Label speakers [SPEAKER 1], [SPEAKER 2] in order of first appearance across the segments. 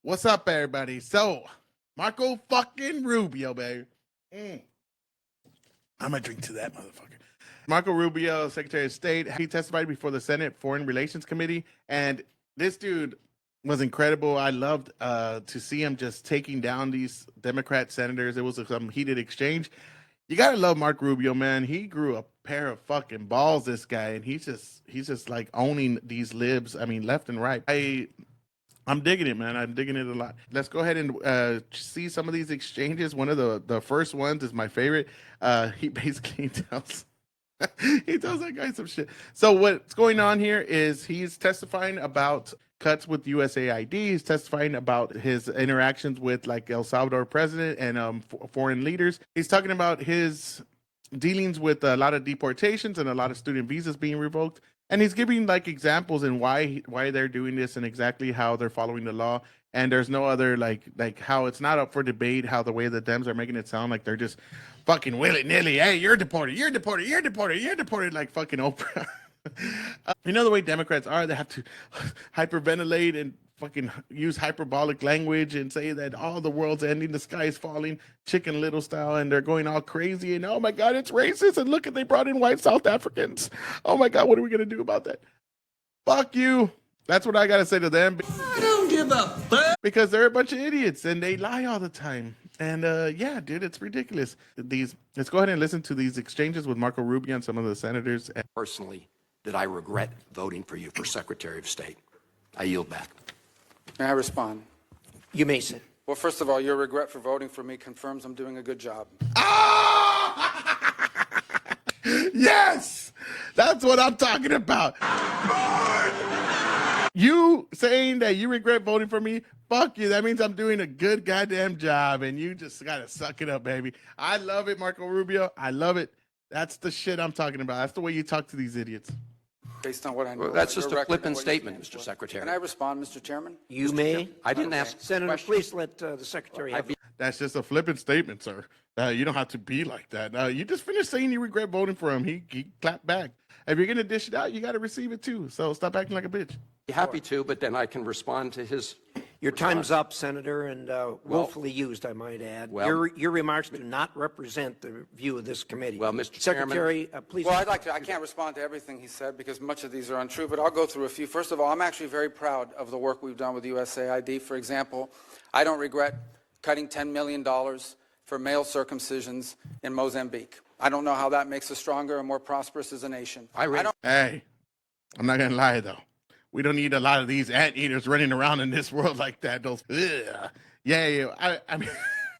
[SPEAKER 1] What's up, everybody? So, Marco fucking Rubio, baby. I'm gonna drink to that motherfucker. Marco Rubio, Secretary of State, he testified before the Senate Foreign Relations Committee, and this dude was incredible. I loved to see him just taking down these Democrat senators. It was some heated exchange. You gotta love Marco Rubio, man. He grew a pair of fucking balls, this guy, and he's just like owning these libs. I mean, left and right. I'm digging it, man. I'm digging it a lot. Let's go ahead and see some of these exchanges. One of the first ones is my favorite. He basically tells he tells that guy some shit. So what's going on here is he's testifying about cuts with USAID. He's testifying about his interactions with like El Salvador president and foreign leaders. He's talking about his dealings with a lot of deportations and a lot of student visas being revoked. And he's giving like examples and why they're doing this and exactly how they're following the law. And there's no other like how it's not up for debate, how the way the Dems are making it sound like they're just fucking willy-nilly. Hey, you're deported, you're deported, you're deported, you're deported, like fucking Oprah. You know the way Democrats are, they have to hyperventilate and fucking use hyperbolic language and say that all the world's ending, the sky is falling, Chicken Little style, and they're going all crazy and oh my god, it's racist, and look at they brought in white South Africans. Oh my god, what are we gonna do about that? Fuck you. That's what I gotta say to them.
[SPEAKER 2] I don't give a fuck.
[SPEAKER 1] Because they're a bunch of idiots and they lie all the time. And yeah, dude, it's ridiculous. Let's go ahead and listen to these exchanges with Marco Rubio and some of the senators.
[SPEAKER 3] Personally, that I regret voting for you for Secretary of State. I yield back.
[SPEAKER 4] May I respond?
[SPEAKER 5] You may sit.
[SPEAKER 4] Well, first of all, your regret for voting for me confirms I'm doing a good job.
[SPEAKER 1] Oh! Yes! That's what I'm talking about. You saying that you regret voting for me, fuck you. That means I'm doing a good goddamn job, and you just gotta suck it up, baby. I love it, Marco Rubio. I love it. That's the shit I'm talking about. That's the way you talk to these idiots.
[SPEAKER 4] Based on what I know.
[SPEAKER 3] Well, that's
[SPEAKER 4] your
[SPEAKER 3] just a
[SPEAKER 4] record
[SPEAKER 3] flippant
[SPEAKER 4] and what you
[SPEAKER 3] statement,
[SPEAKER 4] stand
[SPEAKER 3] Mr.
[SPEAKER 4] for.
[SPEAKER 3] Secretary.
[SPEAKER 4] Can I respond, Mr. Chairman?
[SPEAKER 5] You may.
[SPEAKER 3] I didn't ask
[SPEAKER 5] Senator,
[SPEAKER 3] questions.
[SPEAKER 5] please let the secretary have it.
[SPEAKER 1] That's just a flippant statement, sir. You don't have to be like that. You just finished saying you regret voting for him. He clapped back. If you're going to dish it out, you got to receive it too. So stop acting like a bitch.
[SPEAKER 3] Happy to, but then I can respond to his.
[SPEAKER 5] Your time's up, Senator, and willfully used, I might add.
[SPEAKER 3] Well-
[SPEAKER 5] Your remarks do not represent the view of this committee.
[SPEAKER 3] Well, Mr. Chairman-
[SPEAKER 5] Secretary, please.
[SPEAKER 4] Well, I can't respond to everything he said because much of these are untrue, but I'll go through a few. First of all, I'm actually very proud of the work we've done with USAID. For example, I don't regret cutting $10 million for male circumcisions in Mozambique. I don't know how that makes us stronger and more prosperous as a nation.
[SPEAKER 1] Hey, I'm not going to lie, though. We don't need a lot of these anteaters running around in this world like that. Those, ugh. Yeah. I mean,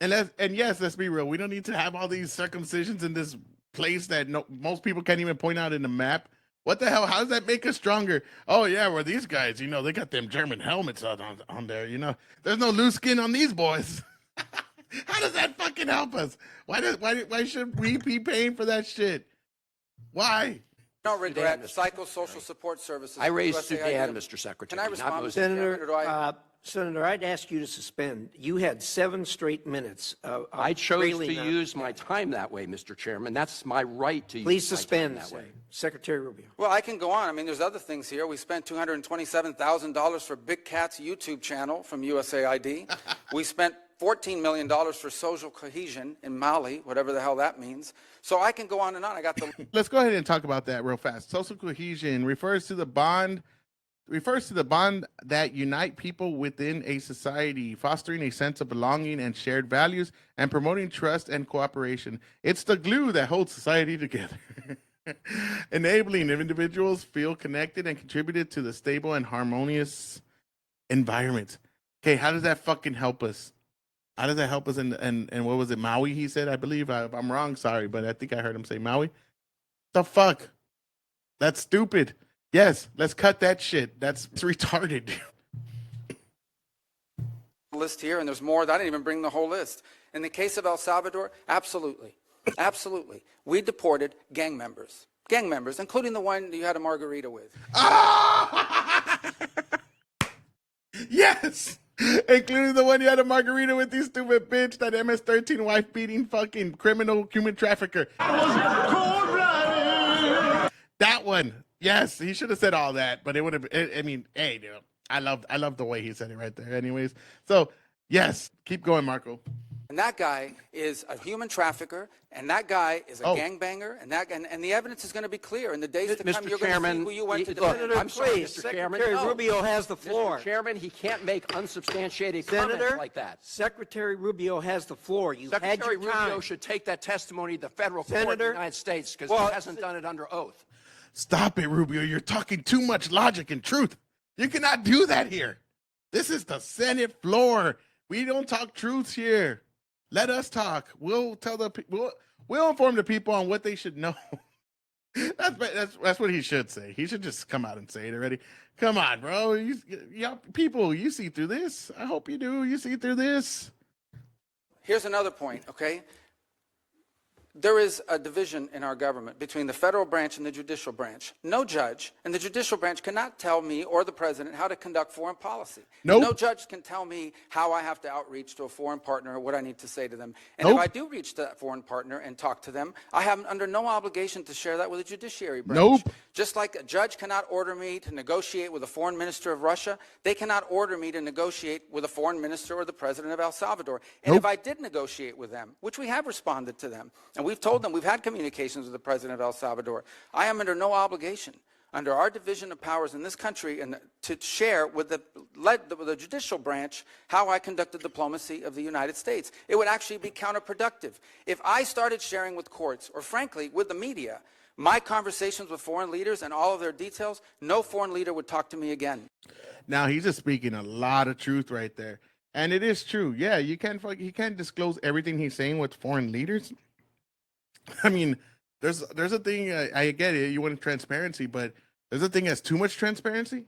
[SPEAKER 1] and yes, let's be real. We don't need to have all these circumcisions in this place that most people can't even point out in the map. What the hell? How does that make us stronger? Oh yeah, well these guys, they got them German helmets on there. There's no loose skin on these boys. How does that fucking help us? Why should we be paying for that shit? Why?
[SPEAKER 4] I don't regret psychosocial support services.
[SPEAKER 3] I raised
[SPEAKER 4] USAID.
[SPEAKER 3] Sudan, Mr. Secretary.
[SPEAKER 4] Can I
[SPEAKER 3] not
[SPEAKER 4] respond, Mr.
[SPEAKER 3] Mozambique.
[SPEAKER 4] Chairman, or do I?
[SPEAKER 5] Senator, I'd ask you to suspend. You had 7 straight minutes of
[SPEAKER 3] I chose to
[SPEAKER 5] railing on-
[SPEAKER 3] use my time that way, Mr. Chairman. That's my right to
[SPEAKER 5] Please
[SPEAKER 3] use my
[SPEAKER 5] suspend,
[SPEAKER 3] time that way.
[SPEAKER 5] Secretary Rubio.
[SPEAKER 4] Well, I can go on. I mean, there's other things here. We spent $227,000 for Big Cat's YouTube channel from USAID. We spent $14 million for social cohesion in Mali, whatever the hell that means. So I can go on and on. I got the.
[SPEAKER 1] Let's go ahead and talk about that real fast. Social cohesion refers to the bond that unite people within a society, fostering a sense of belonging and shared values, and promoting trust and cooperation. It's the glue that holds society together, enabling individuals feel connected and contributed to the stable and harmonious environment. Okay, how does that fucking help us? How does that help us in what was it, Maui, he said, I believe? If I'm wrong, sorry, but I think I heard him say Maui. The fuck? That's stupid. Yes, let's cut that shit. It's retarded.
[SPEAKER 4] List here, and there's more. I didn't even bring the whole list. In the case of El Salvador, absolutely. Absolutely. We deported gang members, including the one you had a margarita with.
[SPEAKER 1] Yes! Including the one you had a margarita with, you stupid bitch, that MS-13 wife-beating fucking criminal human trafficker. That one. Yes, he should have said all that, but it would have, I mean, hey, dude, I love the way he said it right there. Anyways, so yes, keep going, Marco.
[SPEAKER 4] And that guy is a human trafficker, and that guy is a gangbanger, and the evidence is going to be clear. In the days to come,
[SPEAKER 3] Mr.
[SPEAKER 4] you're going to see who you went to defend.
[SPEAKER 5] Senator,
[SPEAKER 3] I'm sorry,
[SPEAKER 5] please,
[SPEAKER 3] Mr. Chairman.
[SPEAKER 5] Secretary
[SPEAKER 3] No.
[SPEAKER 5] Rubio has the floor.
[SPEAKER 3] Mr. Chairman, he can't make unsubstantiated comments
[SPEAKER 5] Senator,
[SPEAKER 3] like that.
[SPEAKER 5] Secretary Rubio has the floor. You
[SPEAKER 3] Secretary
[SPEAKER 5] had your time.
[SPEAKER 3] Rubio should take that testimony to the federal court of the
[SPEAKER 5] Senator,
[SPEAKER 3] United States because
[SPEAKER 5] well,
[SPEAKER 3] he hasn't done it under oath.
[SPEAKER 1] Stop it, Rubio. You're talking too much logic and truth. You cannot do that here. This is the Senate floor. We don't talk truths here. Let us talk. We'll tell the people. We'll inform the people on what they should know. That's what he should say. He should just come out and say it already. Come on, bro. People, you see through this. I hope you do. You see through this.
[SPEAKER 4] Here's another point, okay? There is a division in our government between the federal branch and the judicial branch. No judge in the judicial branch cannot tell me or the president how to conduct foreign policy.
[SPEAKER 1] Nope.
[SPEAKER 4] No judge can tell me how I have to outreach to a foreign partner or what I need to say to them. And
[SPEAKER 1] Nope.
[SPEAKER 4] if I do reach to that foreign partner and talk to them, I am under no obligation to share that with the judiciary branch.
[SPEAKER 1] Nope.
[SPEAKER 4] Just like a judge cannot order me to negotiate with a foreign minister of Russia, they cannot order me to negotiate with a foreign minister or the president of El Salvador. And
[SPEAKER 1] Nope.
[SPEAKER 4] if I did negotiate with them, which we have responded to them, and we've told them, we've had communications with the president of El Salvador, I am under no obligation under our division of powers in this country and to share with the judicial branch how I conducted diplomacy of the United States. It would actually be counterproductive. If I started sharing with courts, or frankly, with the media, my conversations with foreign leaders and all of their details, no foreign leader would talk to me again.
[SPEAKER 1] Now he's just speaking a lot of truth right there, and it is true. Yeah, you can't disclose everything he's saying with foreign leaders. I mean, there's a thing. I get it. You want transparency, but there's a thing as too much transparency.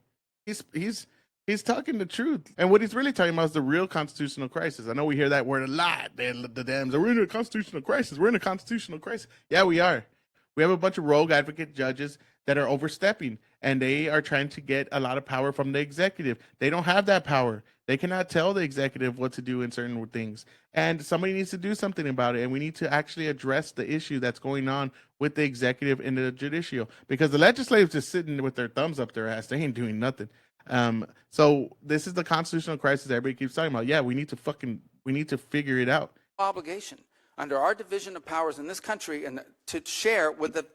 [SPEAKER 1] He's talking the truth, and what he's really talking about is the real constitutional crisis. I know we hear that word a lot. The Dems are, we're in a constitutional crisis. We're in a constitutional crisis. Yeah, we are. We have a bunch of rogue advocate judges that are overstepping, and they are trying to get a lot of power from the executive. They don't have that power. They cannot tell the executive what to do in certain things. And somebody needs to do something about it. And we need to actually address the issue that's going on with the executive and the judicial. Because the legislative's just sitting with their thumbs up their ass. They ain't doing nothing. So this is the constitutional crisis everybody keeps talking about. Yeah, we need to figure it out.
[SPEAKER 4] Obligation under our division of powers in this country and to share with the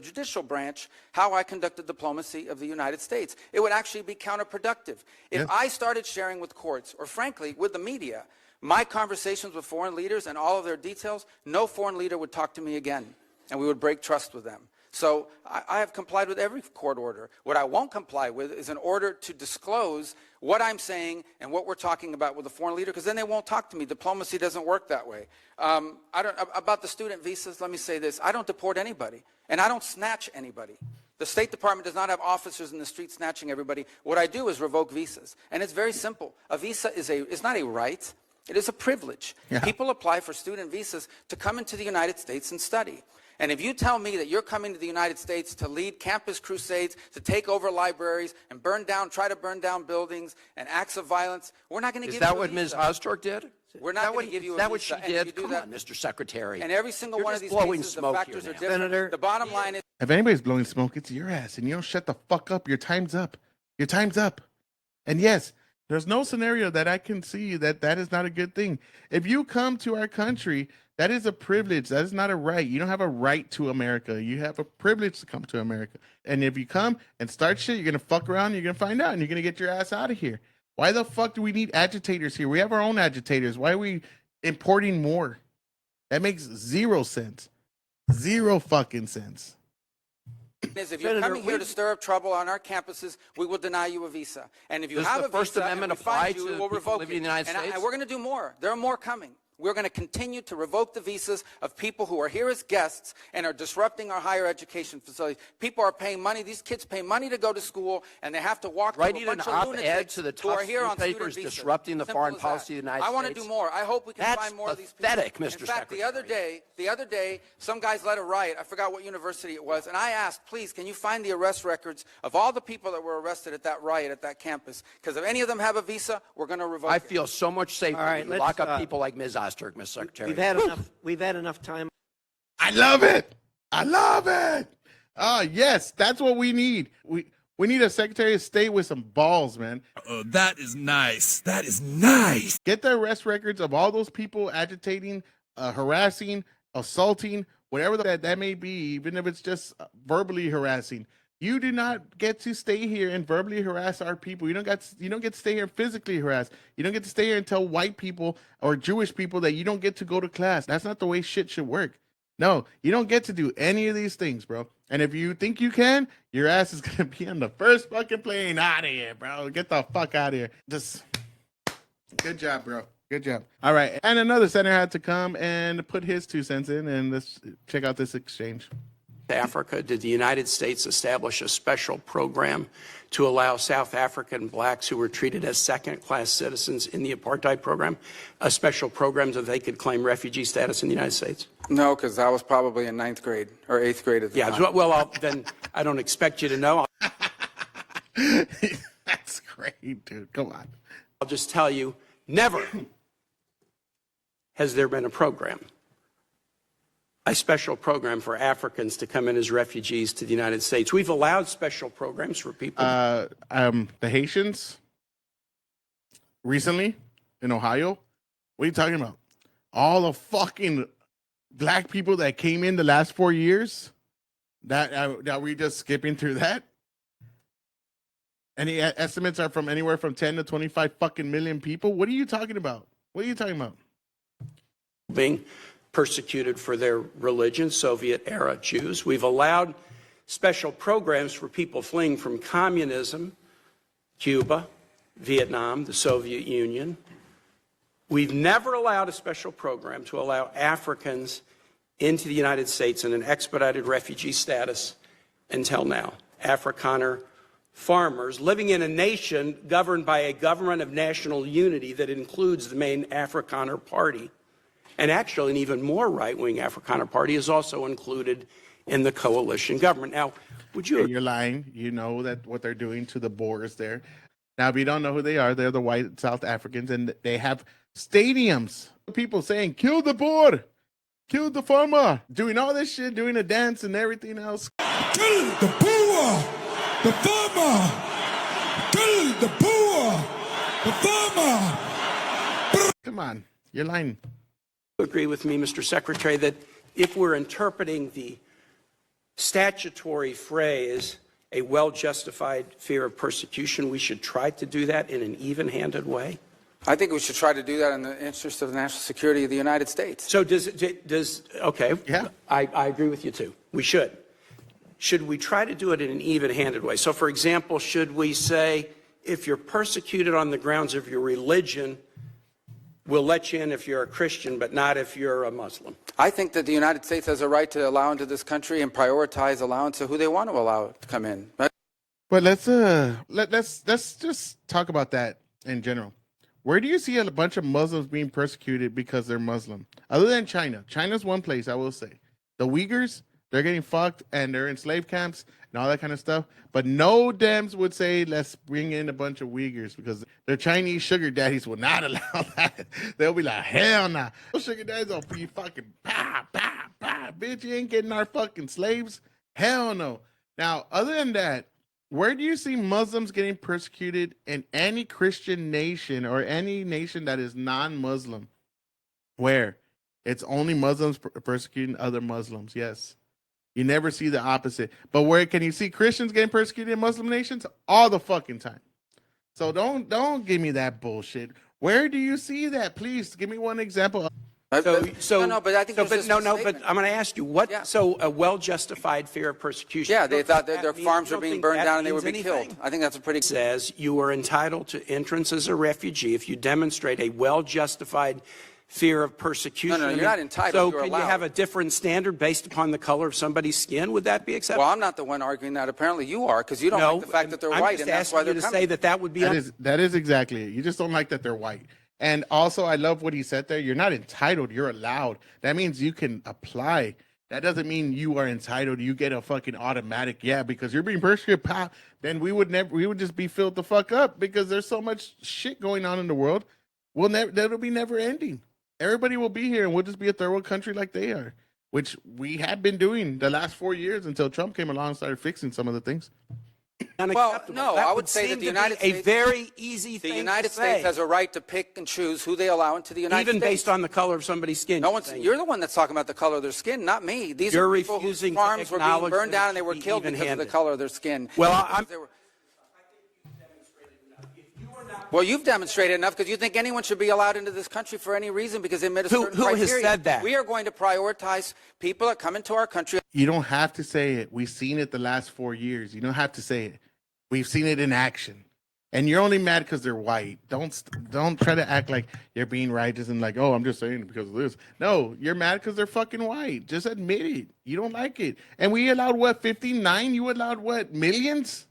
[SPEAKER 4] judicial branch how I conducted diplomacy of the United States. It would actually be counterproductive. If I started sharing with courts, or frankly, with the media, my conversations with foreign leaders and all of their details, no foreign leader would talk to me again, and we would break trust with them. So I have complied with every court order. What I won't comply with is an order to disclose what I'm saying and what we're talking about with a foreign leader, because then they won't talk to me. Diplomacy doesn't work that way. About the student visas, let me say this. I don't deport anybody, and I don't snatch anybody. The State Department does not have officers in the street snatching everybody. What I do is revoke visas, and it's very simple. A visa is not a right. It is a privilege.
[SPEAKER 1] Yeah.
[SPEAKER 4] People apply for student visas to come into the United States and study. And if you tell me that you're coming to the United States to lead campus crusades, to take over libraries and try to burn down buildings and acts of violence, we're not going to give you a visa.
[SPEAKER 3] Is that what Ms. Ostork did?
[SPEAKER 4] We're not going to give you a visa.
[SPEAKER 3] Is that what she
[SPEAKER 4] And if you
[SPEAKER 3] did?
[SPEAKER 4] do
[SPEAKER 3] Come
[SPEAKER 4] that-
[SPEAKER 3] on, Mr. Secretary.
[SPEAKER 4] And every single
[SPEAKER 3] You're
[SPEAKER 4] one of
[SPEAKER 3] just
[SPEAKER 4] these
[SPEAKER 3] blowing
[SPEAKER 4] cases, the
[SPEAKER 3] smoke
[SPEAKER 4] factors
[SPEAKER 3] here
[SPEAKER 4] are
[SPEAKER 3] now.
[SPEAKER 4] different.
[SPEAKER 5] Senator,
[SPEAKER 4] The bottom line is
[SPEAKER 1] If anybody's blowing smoke, it's your ass, and you don't shut the fuck up. Your time's up. Your time's up. And yes, there's no scenario that I can see that is not a good thing. If you come to our country, that is a privilege. That is not a right. You don't have a right to America. You have a privilege to come to America. And if you come and start shit, you're going to fuck around, you're going to find out, and you're going to get your ass out of here. Why the fuck do we need agitators here? We have our own agitators. Why are we importing more? That makes zero sense. Zero fucking sense.
[SPEAKER 4] if you're
[SPEAKER 5] Senator,
[SPEAKER 4] coming here to stir up trouble on our campuses, we will deny you a visa. And if you
[SPEAKER 3] Does
[SPEAKER 4] have
[SPEAKER 3] the
[SPEAKER 4] a
[SPEAKER 3] First
[SPEAKER 4] visa
[SPEAKER 3] Amendment
[SPEAKER 4] and we find
[SPEAKER 3] apply
[SPEAKER 4] you,
[SPEAKER 3] to
[SPEAKER 4] we will
[SPEAKER 3] people
[SPEAKER 4] revoke
[SPEAKER 3] living
[SPEAKER 4] it.
[SPEAKER 3] in the United States?
[SPEAKER 4] And we're going to do more. There are more coming. We're going to continue to revoke the visas of people who are here as guests and are disrupting our higher education facilities. People are paying money. These kids pay money to go to school, and they have to walk
[SPEAKER 3] Writing
[SPEAKER 4] through a
[SPEAKER 3] an
[SPEAKER 4] bunch of
[SPEAKER 3] op-ed
[SPEAKER 4] lunatics
[SPEAKER 3] to the
[SPEAKER 4] who are
[SPEAKER 3] Tufts
[SPEAKER 4] here on student
[SPEAKER 3] newspapers
[SPEAKER 4] visas.
[SPEAKER 3] disrupting the
[SPEAKER 4] Simple
[SPEAKER 3] foreign
[SPEAKER 4] as
[SPEAKER 3] policy
[SPEAKER 4] that.
[SPEAKER 3] of the United
[SPEAKER 4] I want to
[SPEAKER 3] States.
[SPEAKER 4] do more. I hope we can
[SPEAKER 3] That's
[SPEAKER 4] find more of these people.
[SPEAKER 3] pathetic, Mr.
[SPEAKER 4] In fact, the
[SPEAKER 3] Secretary.
[SPEAKER 4] other day, some guys led a riot. I forgot what university it was, and I asked, please, can you find the arrest records of all the people that were arrested at that riot at that campus? Because if any of them have a visa, we're going to revoke
[SPEAKER 3] I
[SPEAKER 4] it.
[SPEAKER 3] feel so much safer
[SPEAKER 5] All right,
[SPEAKER 3] when you
[SPEAKER 5] let's,
[SPEAKER 3] lock up people like Ms. Ostork, Mr. Secretary.
[SPEAKER 5] We've had enough time.
[SPEAKER 1] I love it. I love it. Yes, that's what we need. We need a Secretary of State with some balls, man.
[SPEAKER 2] That is nice. That is nice.
[SPEAKER 1] Get the arrest records of all those people agitating, harassing, assaulting, whatever that may be, even if it's just verbally harassing. You do not get to stay here and verbally harass our people. You don't get to stay here and physically harass. You don't get to stay here and tell white people or Jewish people that you don't get to go to class. That's not the way shit should work. No, you don't get to do any of these things, bro. And if you think you can, your ass is gonna be on the first fucking plane out of here, bro. Get the fuck out of here. Just good job, bro. Good job. All right. And another senator had to come and put his 2 cents in, and let's check out this exchange.
[SPEAKER 3] Africa, did the United States establish a special program to allow South African blacks who were treated as second-class citizens in the apartheid program, a special program so they could claim refugee status in the United States?
[SPEAKER 4] No, because I was probably in 9th grade or 8th grade at the time.
[SPEAKER 3] Yeah, well, then I don't expect you to know.
[SPEAKER 1] That's great, dude. Come on.
[SPEAKER 3] I'll just tell you, never has there been a program, a special program for Africans to come in as refugees to the United States. We've allowed special programs for people.
[SPEAKER 1] The Haitians recently in Ohio. What are you talking about? All the fucking black people that came in the last 4 years. That we just skipping through that. Any estimates are from anywhere from 10 to 25 fucking million people. What are you talking about? What are you talking about?
[SPEAKER 3] Being persecuted for their religion, Soviet-era Jews. We've allowed special programs for people fleeing from communism, Cuba, Vietnam, the Soviet Union. We've never allowed a special program to allow Africans into the United States in an expedited refugee status until now. Afrikaner farmers living in a nation governed by a government of national unity that includes the main Afrikaner party. And actually, an even more right-wing Afrikaner party is also included in the coalition government. Now, would you...
[SPEAKER 1] You're lying. You know that what they're doing to the Boers there. Now, if you don't know who they are, they're the white South Africans, and they have stadiums. People saying, kill the Boer, kill the farmer, doing all this shit, doing a dance and everything else.
[SPEAKER 2] Kill the Boer, the farmer. Kill the Boer, the farmer.
[SPEAKER 1] Come on. You're lying.
[SPEAKER 3] Agree with me, Mr. Secretary, that if we're interpreting the statutory phrase, a well-justified fear of persecution, we should try to do that in an even-handed way?
[SPEAKER 4] I think we should try to do that in the interest of the national security of the United States.
[SPEAKER 3] So okay.
[SPEAKER 1] Yeah.
[SPEAKER 3] I agree with you too. We should. Should we try to do it in an even-handed way? So, for example, should we say, if you're persecuted on the grounds of your religion, we'll let you in if you're a Christian, but not if you're a Muslim?
[SPEAKER 4] I think that the United States has a right to allow into this country and prioritize allowance of who they want to allow to come in.
[SPEAKER 1] But let's just talk about that in general. Where do you see a bunch of Muslims being persecuted because they're Muslim? Other than China. China's one place, I will say. The Uyghurs, they're getting fucked and they're in slave camps and all that kind of stuff. But no Dems would say, let's bring in a bunch of Uyghurs because their Chinese sugar daddies will not allow that. They'll be like, hell nah. Those sugar daddies will be fucking, bitch, you ain't getting our fucking slaves. Hell no. Now, other than that, where do you see Muslims getting persecuted in any Christian nation or any nation that is non-Muslim? Where? It's only Muslims persecuting other Muslims, yes. You never see the opposite. But where can you see Christians getting persecuted in Muslim nations? All the fucking time. So don't give me that bullshit. Where do you see that? Please give me one example.
[SPEAKER 4] But I think
[SPEAKER 3] but I'm going to ask you, what? Yeah. So a well-justified fear of persecution.
[SPEAKER 4] Yeah, they thought that their farms were being burned down and they would be killed. I think that's a pretty...
[SPEAKER 3] It says you are entitled to entrance as a refugee if you demonstrate a well-justified fear of persecution.
[SPEAKER 4] No, you're not entitled.
[SPEAKER 3] So
[SPEAKER 4] you're
[SPEAKER 3] can
[SPEAKER 4] allowed.
[SPEAKER 3] You have a different standard based upon the color of somebody's skin? Would that be acceptable?
[SPEAKER 4] Well, I'm not the one arguing that. Apparently you are, because you don't like the fact that they're white, and that's why they're coming.
[SPEAKER 3] Say that would be...
[SPEAKER 1] That is exactly it. You just don't like that they're white. And also, I love what he said there. You're not entitled. You're allowed. That means you can apply. That doesn't mean you are entitled. You get a fucking automatic, yeah, because you're being persecuted. Then we would just be filled the fuck up because there's so much shit going on in the world. That'll be never ending. Everybody will be here and we'll just be a third world country like they are, which we had been doing the last 4 years until Trump came along and started fixing some of the things.
[SPEAKER 3] unacceptable.
[SPEAKER 4] no,
[SPEAKER 3] That
[SPEAKER 4] I would say
[SPEAKER 3] seem
[SPEAKER 4] that
[SPEAKER 3] to
[SPEAKER 4] the United
[SPEAKER 3] be
[SPEAKER 4] States,
[SPEAKER 3] a very easy
[SPEAKER 4] the
[SPEAKER 3] thing
[SPEAKER 4] United
[SPEAKER 3] to say.
[SPEAKER 4] States has a right to pick and choose who they allow into the United
[SPEAKER 3] Even
[SPEAKER 4] States.
[SPEAKER 3] based on the color of somebody's skin.
[SPEAKER 4] No one's. You're the one that's talking about the color of their skin, not me. These
[SPEAKER 3] You're
[SPEAKER 4] are people whose
[SPEAKER 3] refusing to
[SPEAKER 4] farms were being
[SPEAKER 3] acknowledge
[SPEAKER 4] burned
[SPEAKER 3] that it
[SPEAKER 4] down and they
[SPEAKER 3] should
[SPEAKER 4] were
[SPEAKER 3] be
[SPEAKER 4] killed because of the
[SPEAKER 3] even-handed.
[SPEAKER 4] color of their skin.
[SPEAKER 3] Well,
[SPEAKER 4] Well, you've demonstrated enough because you think anyone should be allowed into this country for any reason because they met a certain
[SPEAKER 3] who has
[SPEAKER 4] criteria.
[SPEAKER 3] said that?
[SPEAKER 4] We are going to prioritize people that come into our country.
[SPEAKER 1] You don't have to say it. We've seen it the last 4 years. You don't have to say it. We've seen it in action. And you're only mad because they're white. Don't try to act like you're being righteous and like, oh, I'm just saying it because of this. No, you're mad because they're fucking white. Just admit it. You don't like it. And we allowed what, 59? You allowed what, millions?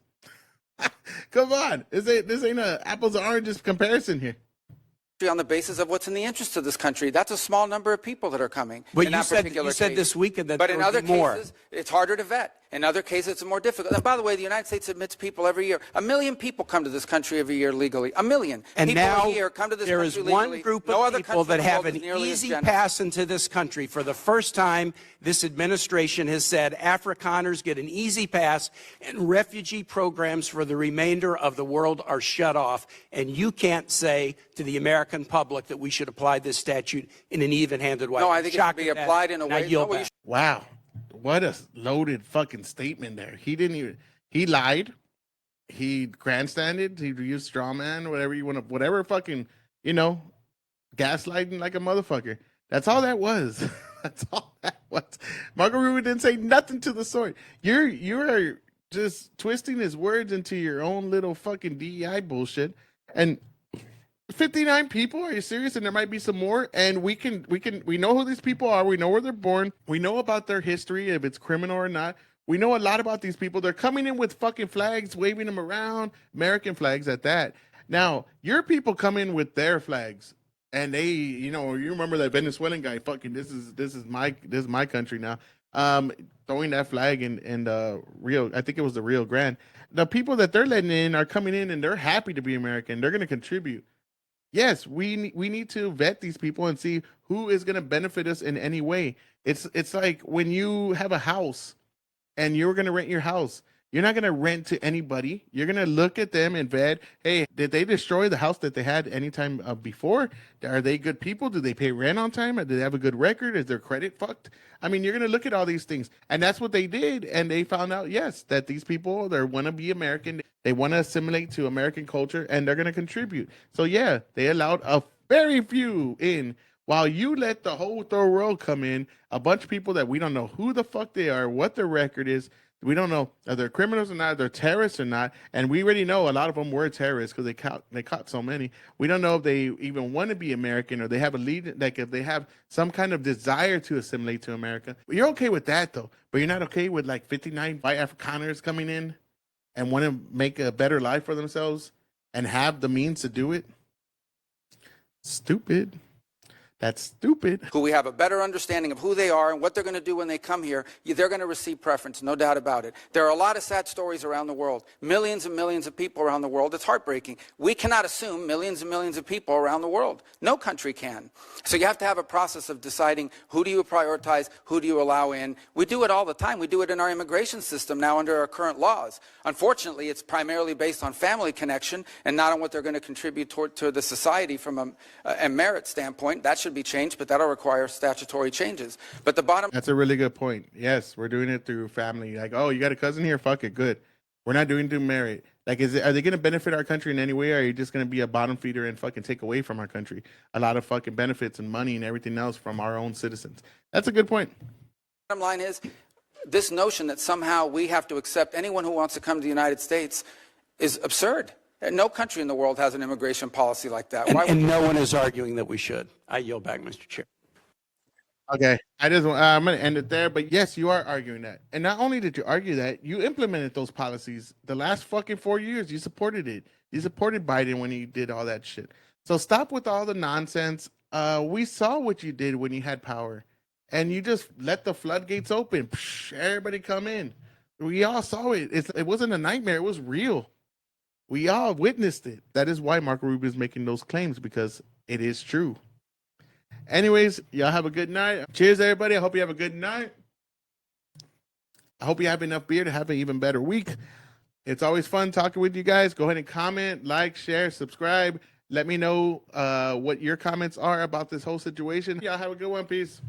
[SPEAKER 1] Come on. This ain't a apples to oranges comparison here.
[SPEAKER 4] On the basis of what's in the interest of this country. That's a small number of people that are coming.
[SPEAKER 3] But
[SPEAKER 4] in
[SPEAKER 3] you
[SPEAKER 4] that
[SPEAKER 3] said
[SPEAKER 4] particular case.
[SPEAKER 3] this weekend that
[SPEAKER 4] but
[SPEAKER 3] there
[SPEAKER 4] in
[SPEAKER 3] would
[SPEAKER 4] other
[SPEAKER 3] be more.
[SPEAKER 4] cases, it's harder to vet. In other cases, it's more difficult. And by the way, the United States admits people every year. 1 million people come to this country every year legally. 1 million.
[SPEAKER 3] And
[SPEAKER 4] people
[SPEAKER 3] now
[SPEAKER 4] a year come to this
[SPEAKER 3] there
[SPEAKER 4] country
[SPEAKER 3] is one
[SPEAKER 4] legally.
[SPEAKER 3] group
[SPEAKER 4] No
[SPEAKER 3] of
[SPEAKER 4] other
[SPEAKER 3] people
[SPEAKER 4] country
[SPEAKER 3] that
[SPEAKER 4] in the
[SPEAKER 3] have
[SPEAKER 4] world
[SPEAKER 3] an
[SPEAKER 4] is nearly as
[SPEAKER 3] easy
[SPEAKER 4] generous.
[SPEAKER 3] pass into this country. For the first time, this administration has said Afrikaners get an easy pass and refugee programs for the remainder of the world are shut off. And you can't say to the American public that we should apply this statute in an even-handed way.
[SPEAKER 4] No, I think it should
[SPEAKER 3] Shocked
[SPEAKER 4] be
[SPEAKER 3] at that,
[SPEAKER 4] applied in a
[SPEAKER 3] and I
[SPEAKER 4] way.
[SPEAKER 3] yield
[SPEAKER 4] No, you
[SPEAKER 3] back.
[SPEAKER 1] Wow. What a loaded fucking statement there. He lied. He grandstanded. He used straw man, whatever fucking, gaslighting like a motherfucker. That's all that was. That's all that was. Marco Rubio didn't say nothing to the sort. You're just twisting his words into your own little fucking DEI bullshit. And 59 people? Are you serious? And there might be some more. And we know who these people are. We know where they're born. We know about their history, if it's criminal or not. We know a lot about these people. They're coming in with fucking flags, waving them around, American flags at that. Now, your people come in with their flags, and they, you remember that Venezuelan guy? Fucking, this is my country now. Throwing that flag in Rio, I think it was the Rio Grande. The people that they're letting in are coming in, and they're happy to be American. They're going to contribute. Yes, we need to vet these people and see who is going to benefit us in any way. It's like when you have a house and you're going to rent your house. You're not going to rent to anybody. You're going to look at them and vet, hey, did they destroy the house that they had anytime before? Are they good people? Do they pay rent on time? Do they have a good record? Is their credit fucked? I mean, you're going to look at all these things. And that's what they did. And they found out, yes, that these people, they want to be American. They want to assimilate to American culture, and they're going to contribute. So, yeah, they allowed a very few in. While you let the whole third world come in, a bunch of people that we don't know who the fuck they are, what their record is. We don't know are they criminals or not, are they terrorists or not. And we already know a lot of them were terrorists because they caught so many. We don't know if they even want to be American or they have a lead, like if they have some kind of desire to assimilate to America. You're okay with that though, but you're not okay with like 59 white Afrikaners coming in and want to make a better life for themselves and have the means to do it. Stupid. That's stupid.
[SPEAKER 4] Who we have a better understanding of who they are and what they're going to do when they come here, they're going to receive preference, no doubt about it. There are a lot of sad stories around the world, millions and millions of people around the world. It's heartbreaking. We cannot assume millions and millions of people around the world. No country can. So you have to have a process of deciding who do you prioritize, who do you allow in. We do it all the time. We do it in our immigration system now under our current laws. Unfortunately, it's primarily based on family connection and not on what they're going to contribute to the society from a merit standpoint. That should be changed, but that'll require statutory changes. But the bottom...
[SPEAKER 1] That's a really good point. Yes, we're doing it through family. Like, oh, you got a cousin here? Fuck it, good. We're not doing it through merit. Like, are they going to benefit our country in any way, or are you just going to be a bottom feeder and fucking take away from our country a lot of fucking benefits and money and everything else from our own citizens? That's a good point.
[SPEAKER 4] Bottom line is, this notion that somehow we have to accept anyone who wants to come to the United States is absurd. No country in the world has an immigration policy like that.
[SPEAKER 3] And no one is arguing that we should. I yield back, Mr. Chair.
[SPEAKER 1] Okay, I'm going to end it there. But yes, you are arguing that. And not only did you argue that, you implemented those policies. The last fucking 4 years, you supported it. You supported Biden when he did all that shit. So stop with all the nonsense. We saw what you did when you had power. And you just let the floodgates open. Psh, everybody come in. We all saw it. It wasn't a nightmare. It was real. We all witnessed it. That is why Marco Rubio is making those claims, because it is true. Anyways, y'all have a good night. Cheers, everybody. I hope you have a good night. I hope you have enough beer to have an even better week. It's always fun talking with you guys. Go ahead and comment, like, share, subscribe. Let me know what your comments are about this whole situation. Y'all have a good one. Peace.